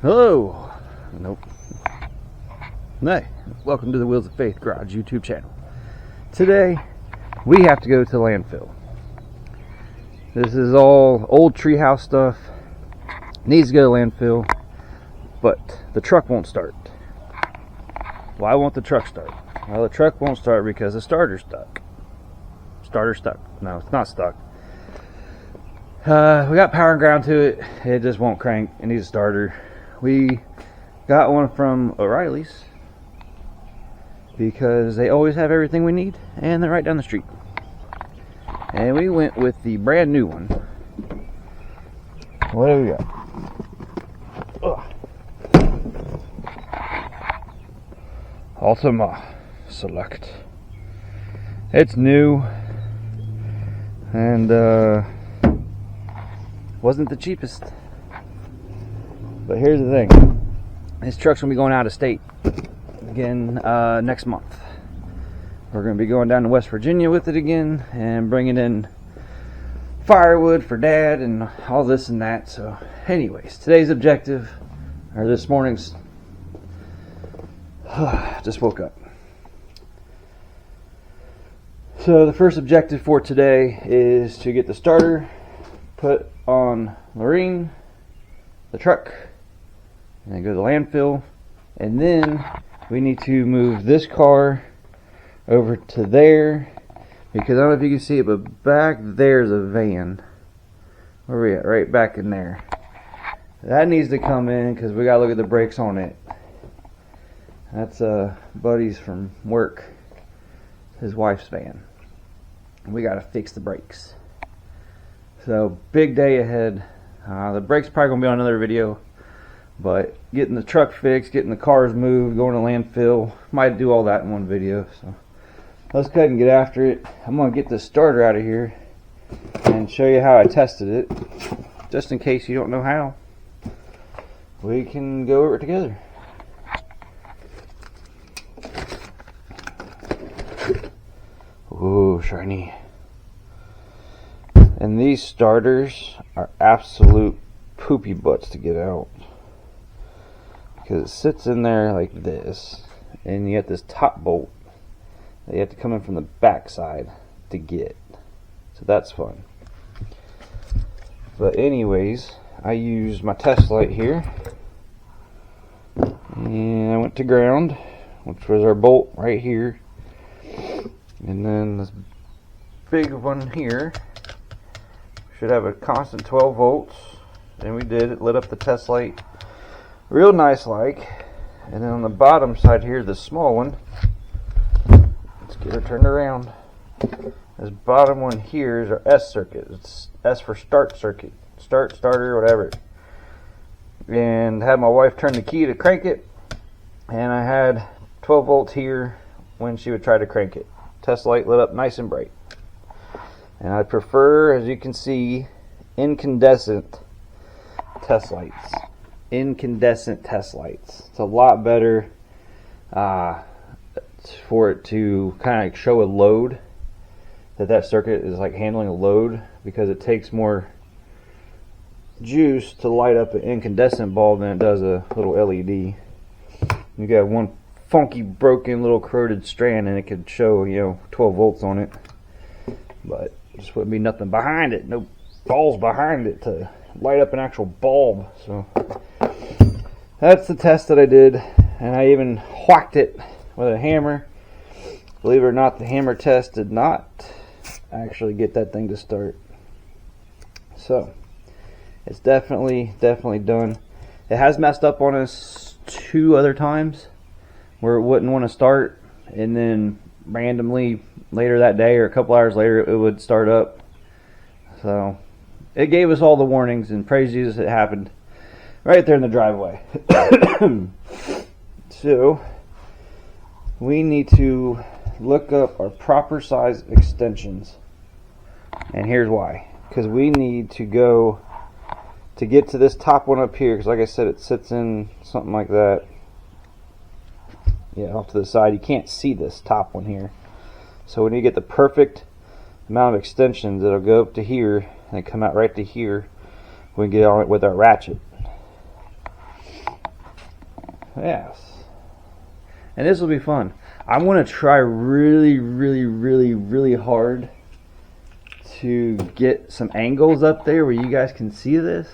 Hello. Nope. Hey, welcome to the Wheels of Faith Garage YouTube channel. Today, we have to go to landfill. This is all old treehouse stuff. Needs to go to landfill, but the truck won't start. Why won't the truck start? Well, the truck won't start because the starter's stuck. Starter's stuck. No, it's not stuck. We got power and ground to it. It just won't crank. It needs a starter. We got one from O'Reilly's because they always have everything we need and they're right down the street. And we went with the brand new one. What do we got? Ultima Select. It's new and wasn't the cheapest. But here's the thing. This truck's gonna be going out of state again next month. We're gonna be going down to West Virginia with it again and bringing in firewood for Dad and all this and that. So anyways, today's objective, or this morning's, just woke up. So the first objective for today is to get the starter put on Lorene, the truck, and then go to the landfill. And then we need to move this car over to there, because I don't know if you can see it, but back there's a van. Where are we at? Right back in there. That needs to come in because we gotta look at the brakes on it. That's buddies from work, his wife's van. And we gotta fix the brakes. So big day ahead. The brakes probably gonna be on another video, but getting the truck fixed, getting the cars moved, going to landfill, might do all that in one video. So let's go ahead and get after it. I'm gonna get this starter out of here and show you how I tested it, just in case you don't know how. We can go over it together. Ooh, shiny. And these starters are absolute poopy butts to get out, because it sits in there like this, and you have this top bolt that you have to come in from the back side to get. So that's fun. But anyways, I used my test light here, and I went to ground, which was our bolt right here, and then this big one here should have a constant 12 volts, and we did. It lit up the test light real nice like. And then on the bottom side here, the small one, let's get her turned around. This bottom one here is our S circuit. It's S for start circuit, start, starter, whatever. And had my wife turn the key to crank it, and I had 12 volts here when she would try to crank it. Test light lit up nice and bright. And I prefer, as you can see, incandescent test lights. Incandescent test lights. It's a lot better for it to kind of show a load, that circuit is like handling a load, because it takes more juice to light up an incandescent bulb than it does a little LED. You got one funky broken little corroded strand and it could show 12 volts on it, but just wouldn't be nothing behind it, no balls behind it to light up an actual bulb. So that's the test that I did, and I even whacked it with a hammer. Believe it or not, the hammer test did not actually get that thing to start. So it's definitely done. It has messed up on us 2 other times where it wouldn't want to start, and then randomly later that day or a couple hours later it would start up. So it gave us all the warnings, and praise Jesus, it happened right there in the driveway. So we need to look up our proper size extensions, and here's why. Because we need to go to get to this top one up here, because like I said, it sits in something like that. Yeah, off to the side. You can't see this top one here. So when you get the perfect amount of extensions, it'll go up to here and come out right to here. We can get on it with our ratchet. Yes. And this will be fun. I want to try really hard to get some angles up there where you guys can see this.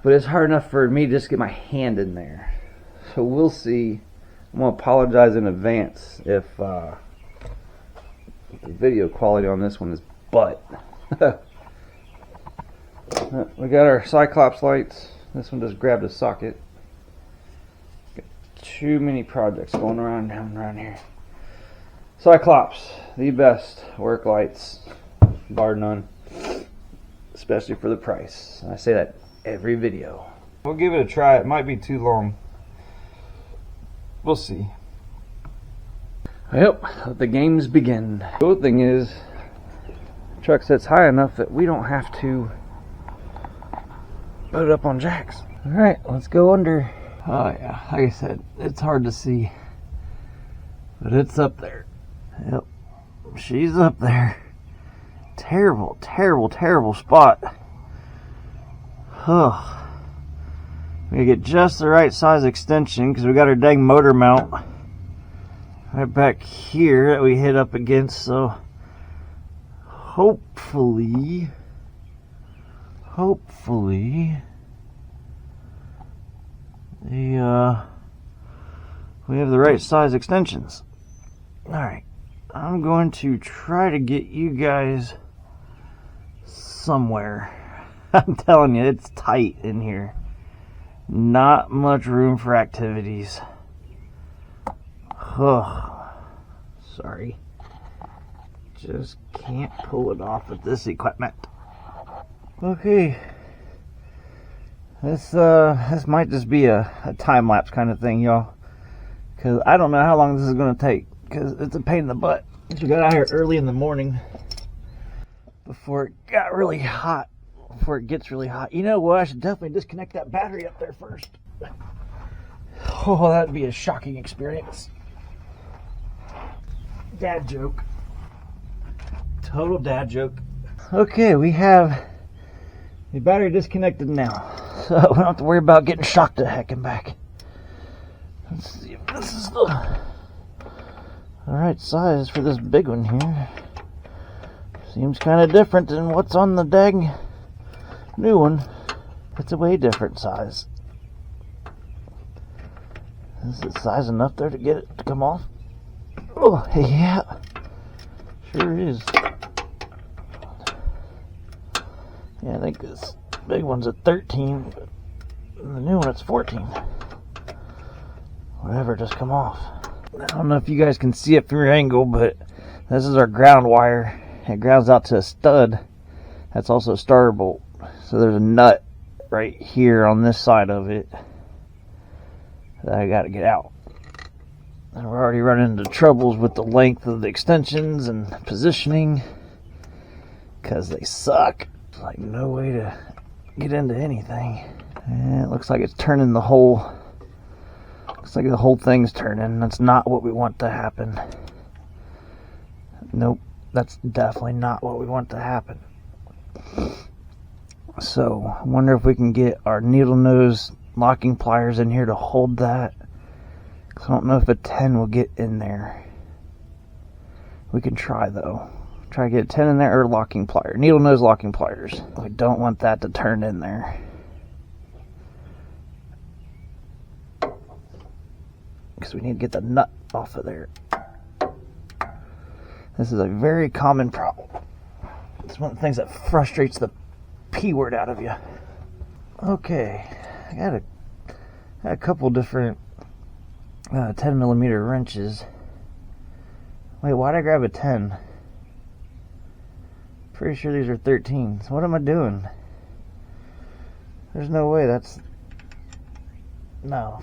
But it's hard enough for me to just get my hand in there. So we'll see. I'm going to apologize in advance if the video quality on this one is butt. We got our Cyclops lights. This one just grabbed a socket. Got too many projects going around here. Cyclops, the best work lights, bar none, especially for the price. And I say that every video. We'll give it a try. It might be too long. We'll see. Yep, let the games begin. The good thing is, the truck sits high enough that we don't have to put it up on jacks. Alright, let's go under. Oh yeah, like I said, it's hard to see, but it's up there. Yep, she's up there. Terrible spot. Ugh. We gotta get just the right size extension because we got our dang motor mount right back here that we hit up against, so hopefully we have the right size extensions. Alright, I'm going to try to get you guys somewhere. I'm telling you, it's tight in here. Not much room for activities. Oh, sorry. Just can't pull it off with this equipment. Okay. This might just be a time-lapse kind of thing, y'all. Because I don't know how long this is going to take. Because it's a pain in the butt. We got out here early in the morning before it got really hot. Before it gets really hot. You know what? I should definitely disconnect that battery up there first. Oh, that'd be a shocking experience. Dad joke. Total dad joke. Okay, we have the battery disconnected now. So we don't have to worry about getting shocked to heck and back. Let's see if this is the right size for this big one here. Seems kind of different than what's on the dang new one. It's a way different size. Is it size enough there to get it to come off? Oh, yeah. Sure is. Yeah, I think this big one's a 13, but the new one it's 14. Whatever, just come off. I don't know if you guys can see it from your angle, but this is our ground wire. It grounds out to a stud. That's also a starter bolt. So there's a nut right here on this side of it that I got to get out. And we're already running into troubles with the length of the extensions and positioning because they suck. There's like no way to get into anything. And it looks like it's turning the whole. Looks like the whole thing's turning. That's not what we want to happen. Nope, that's definitely not what we want to happen. So, I wonder if we can get our needle nose locking pliers in here to hold that. I don't know if a 10 will get in there. We can try though. Try to get a 10 in there or locking pliers. Needle nose locking pliers. We don't want that to turn in there. Because we need to get the nut off of there. This is a very common problem. It's one of the things that frustrates the P word out of you. Okay, I got a couple different 10mm wrenches. Wait, why'd I grab a 10? Pretty sure these are 13s. What am I doing? There's no way that's... No.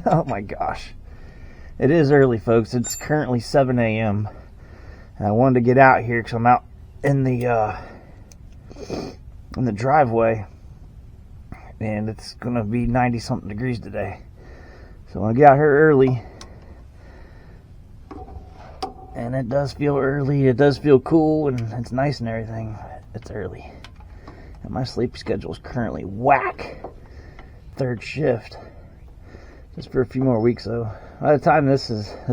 Oh my gosh. It is early, folks. It's currently 7 a.m. And I wanted to get out here because I'm out in the driveway, and it's gonna be 90-something degrees today. So I want to get out here early, and it does feel early. It does feel cool, and it's nice and everything. It's early, and my sleep schedule is currently whack. third shift. Just for a few more weeks though. By the time this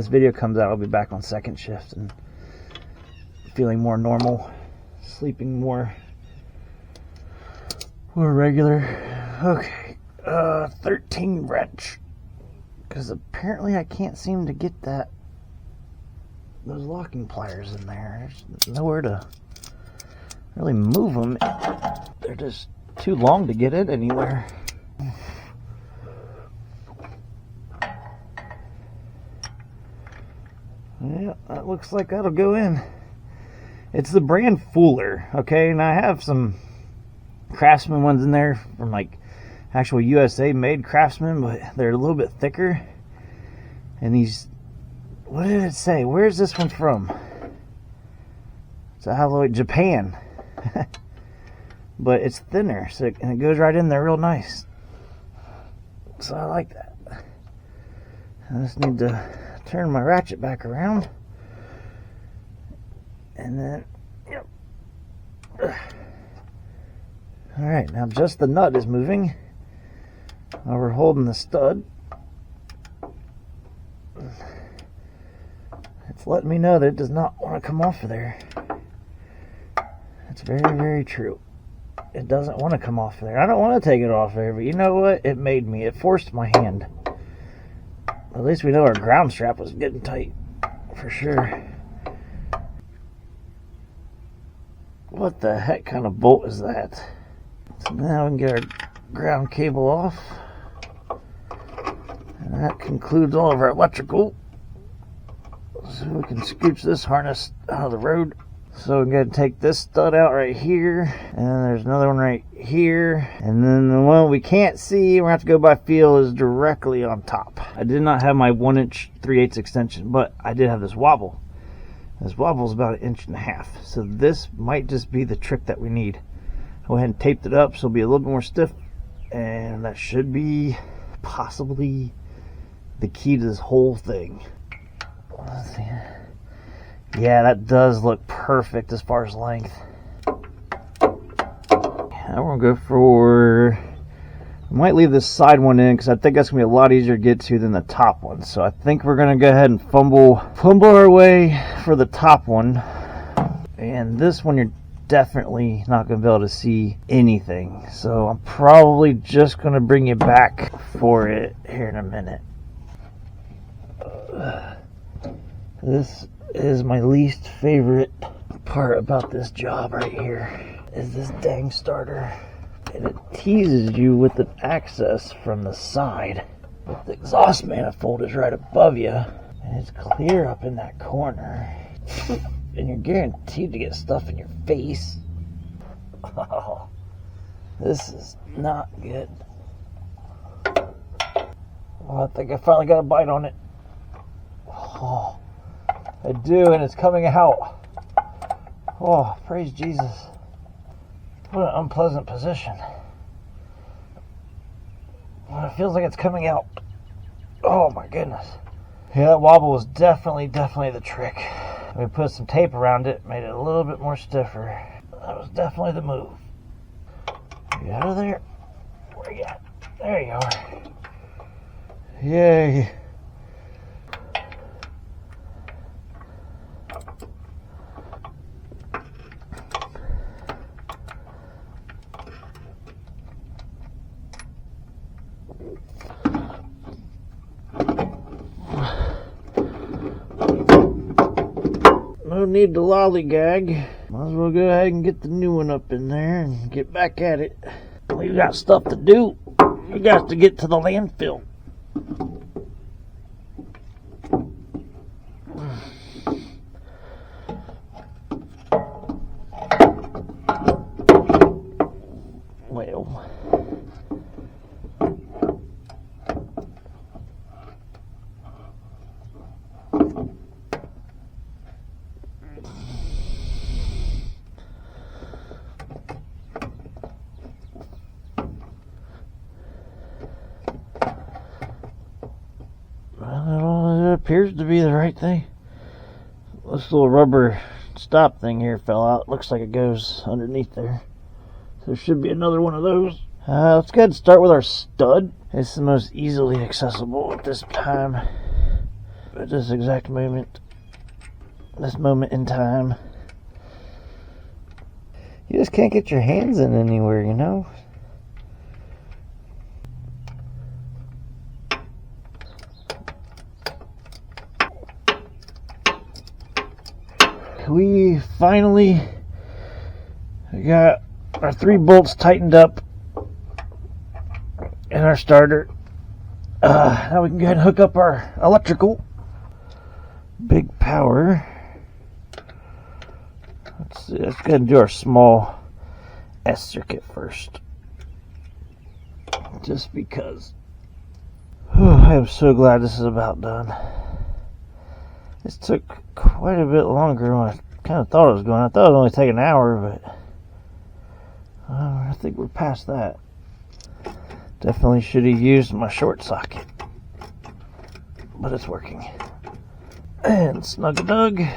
video comes out, I'll be back on second shift and feeling more normal, sleeping more regular. Okay, 13 wrench, because apparently I can't seem to get those locking pliers in there. There's nowhere to really move them. They're just too long to get it anywhere. Yeah, that looks like that'll go in. It's the brand Fuller, okay? And I have some Craftsman ones in there from like actual USA made Craftsman, but they're a little bit thicker. And these, what did it say? Where's this one from? It's alloy, Japan. But it's thinner, so and it goes right in there real nice. So I like that. I just need to turn my ratchet back around, and then, yep. Alright, now just the nut is moving. Now we're holding the stud. It's letting me know that it does not want to come off of there. It's very, very true. It doesn't want to come off of there. I don't want to take it off there, but you know what? It made me. It forced my hand. At least we know our ground strap was getting tight, for sure. What the heck kind of bolt is that? So now we can get our ground cable off. And that concludes all of our electrical. So we can scooch this harness out of the road. So we're going to take this stud out right here, and then there's another one right here, and then the one we can't see, we're going to have to go by feel, is directly on top. I did not have my 1" 3/8 extension, but I did have this wobble. This wobble is about 1.5 inches, so this might just be the trick that we need. I went ahead and taped it up so it'll be a little bit more stiff, and that should be possibly the key to this whole thing. Let's see. Yeah, that does look perfect as far as length. Now we're going to go for... I might leave this side one in because I think that's going to be a lot easier to get to than the top one. So I think we're going to go ahead and fumble our way for the top one. And this one you're definitely not going to be able to see anything. So I'm probably just going to bring you back for it here in a minute. This is my least favorite part about this job right here, is this dang starter. And it teases you with an access from the side, but the exhaust manifold is right above you, and it's clear up in that corner, and you're guaranteed to get stuff in your face. Oh, this is not good. Well, I think I finally got a bite on it. Oh, I do, and it's coming out. Oh, praise Jesus. What an unpleasant position. Well, it feels like it's coming out. Oh my goodness. Yeah, that wobble was definitely the trick. We put some tape around it, made it a little bit more stiffer. That was definitely the move. Get out of there. Where you at? There you are. Yay. No need to lollygag. Might as well go ahead and get the new one up in there and get back at it. We got stuff to do. We got to get to the landfill. Well, it appears to be the right thing. This little rubber stop thing here fell out. Looks like it goes underneath there. So there should be another one of those. Let's go ahead and start with our stud. It's the most easily accessible at this time. At this exact moment. This moment in time. You just can't get your hands in anywhere, you know? We finally got our 3 bolts tightened up in our starter. Now we can go ahead and hook up our electrical. Big power. Let's see, let's go ahead and do our small S circuit first. Just because. I am so glad this is about done. This took quite a bit longer than I kind of thought it was going. I thought it would only take an hour, but I think we're past that. Definitely should have used my short socket, but it's working. And snug-a-dug. And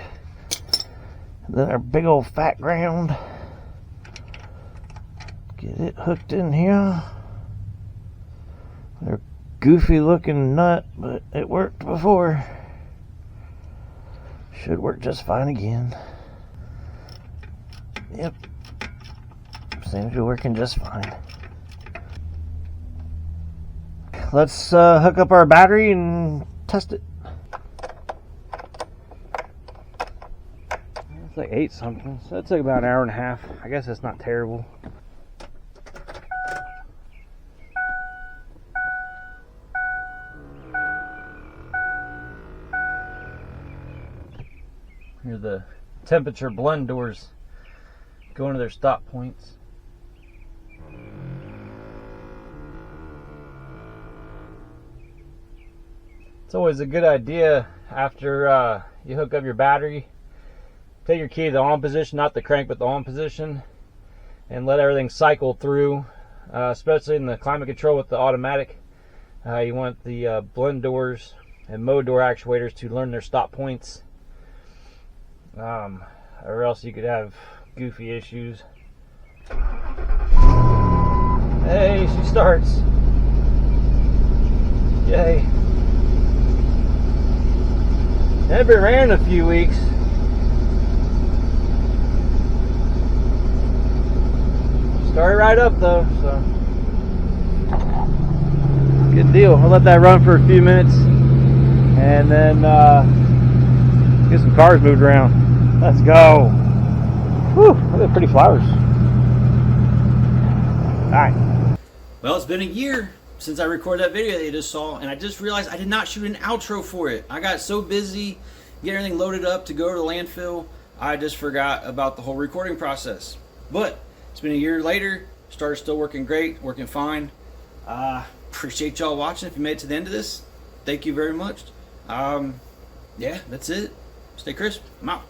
then our big old fat ground. Get it hooked in here. They're goofy looking nut, but it worked before. Should work just fine again. Yep. Seems to be working just fine. Let's hook up our battery and test it. It's like 8 something, so that took about an hour and a half. I guess that's not terrible. Here are the temperature blend doors going to their stop points. It's always a good idea after you hook up your battery, take your key to the on position, not the crank but the on position, and let everything cycle through, especially in the climate control with the automatic. You want the blend doors and mode door actuators to learn their stop points, or else you could have goofy issues. Hey, she starts. Yay. Haven't been ran in a few weeks. Started right up though, so good deal. We'll let that run for a few minutes and then get some cars moved around. Let's go. Whew, look at pretty flowers. Alright. Well, it's been a year since I recorded that video that you just saw, and I just realized I did not shoot an outro for it. I got so busy getting everything loaded up to go to the landfill, I just forgot about the whole recording process. But it's been a year later, starter's still working great, working fine. Appreciate y'all watching. If you made it to the end of this, thank you very much. Yeah, that's it. Stay crisp. I'm out.